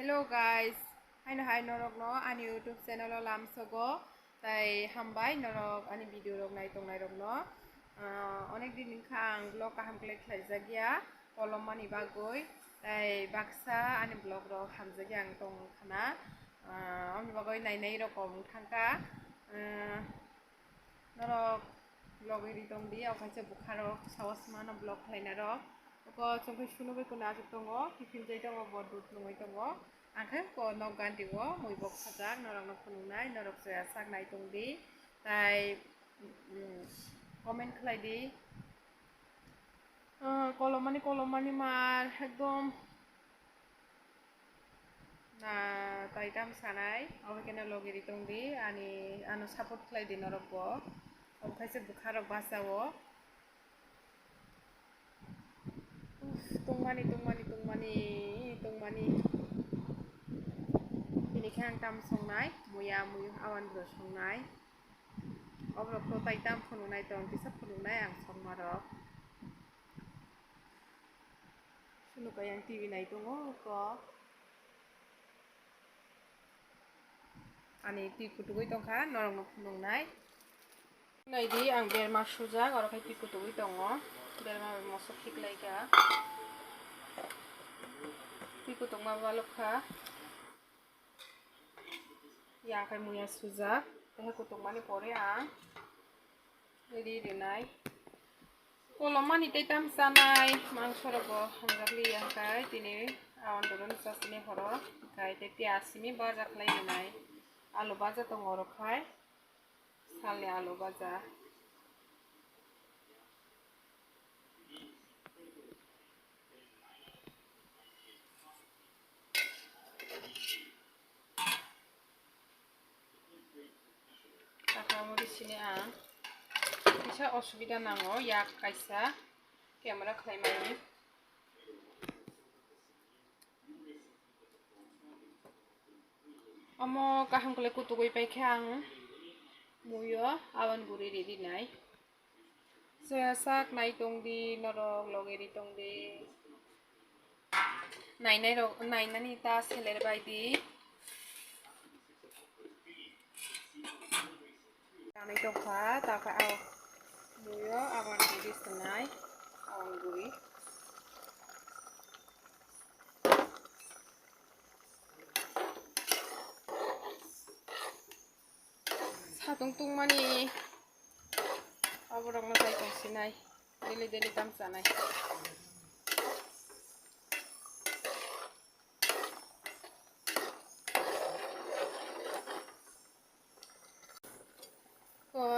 Hello guys, hai norok no ani YouTube channel o lam sogo tai hambai norok ani video rok nai tong nai rok no onek din khang vlog kaham klek khlaijagya kolomani bagoi tai baksa ani vlog rok hamjagya ang tong khana ami bagoi nainai rokom thangka norok vlog iri tong di okache bukha rok sawas mano vlog khlaina rok ko chongkai suno bai kuna ajak tongo tifin jai tongo bodut nungoi tongo angke ko nok ganti wo muibok sajak norok no phunungnai norok soya sak nai tongdi tai comment khlai di kolomani mar ekdom na taitam sanai obekene logiri tongdi ani ano support khlai di norok bo okache bukha rok basawo tungmani ini khang tam songnai muya awan bro songnai obrok to taitam phununai tong tisap phununai ang songmarok sunu kayang TV nai tongo ko ani ti kutugui tongkha norok no phunungnai nai di ang berma sujak orokai ti kutugui tongo berma moso thiklaiga ti kutungma balokha yang kai muya sujak teh kutungmani pore ang ready renai kolomani taitam sanai mangso rogo hamjakli yang kai tini awan doron sasini horo kai te piasini bajak lai renai alu baja tongo rokhai salni alu baja sini ang bisa osubida nango yak kaisa camera khlaimani amo kaham kole kutugui paikhe ang muyo awan guri ready nai soya sak nai tongdi norok logeri tongdi nainani ta seler baidi Nai tongkha taka aw muyo awan guri senai awan guri satung mani aborok no sai tongsinai deli tam sanai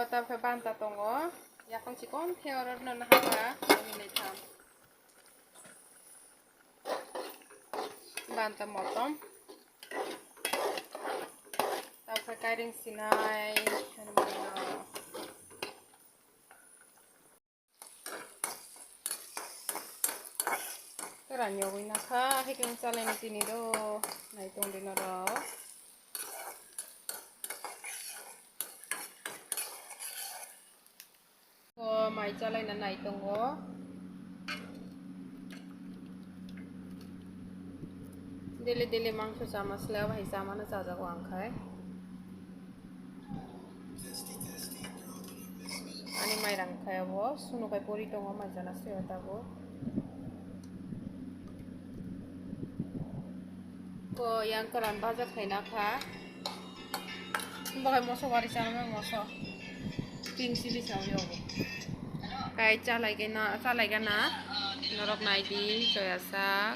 tampe banta tongo yakong chikon theoror no nahaga nai tham banta motom tampe kairing sinai Keranyo wina kha hekeng chalen tini do nai tong dinoro maichanai na nai tongo deli mangso chamasla bhai chamano chajago angkhai ani mairang khayabo sunukai pori tongo maijana seotago ko yang karan baja khaina kha bagai moso wari chama moso ping sili chawyo kai chalai gana norok nai di soya sak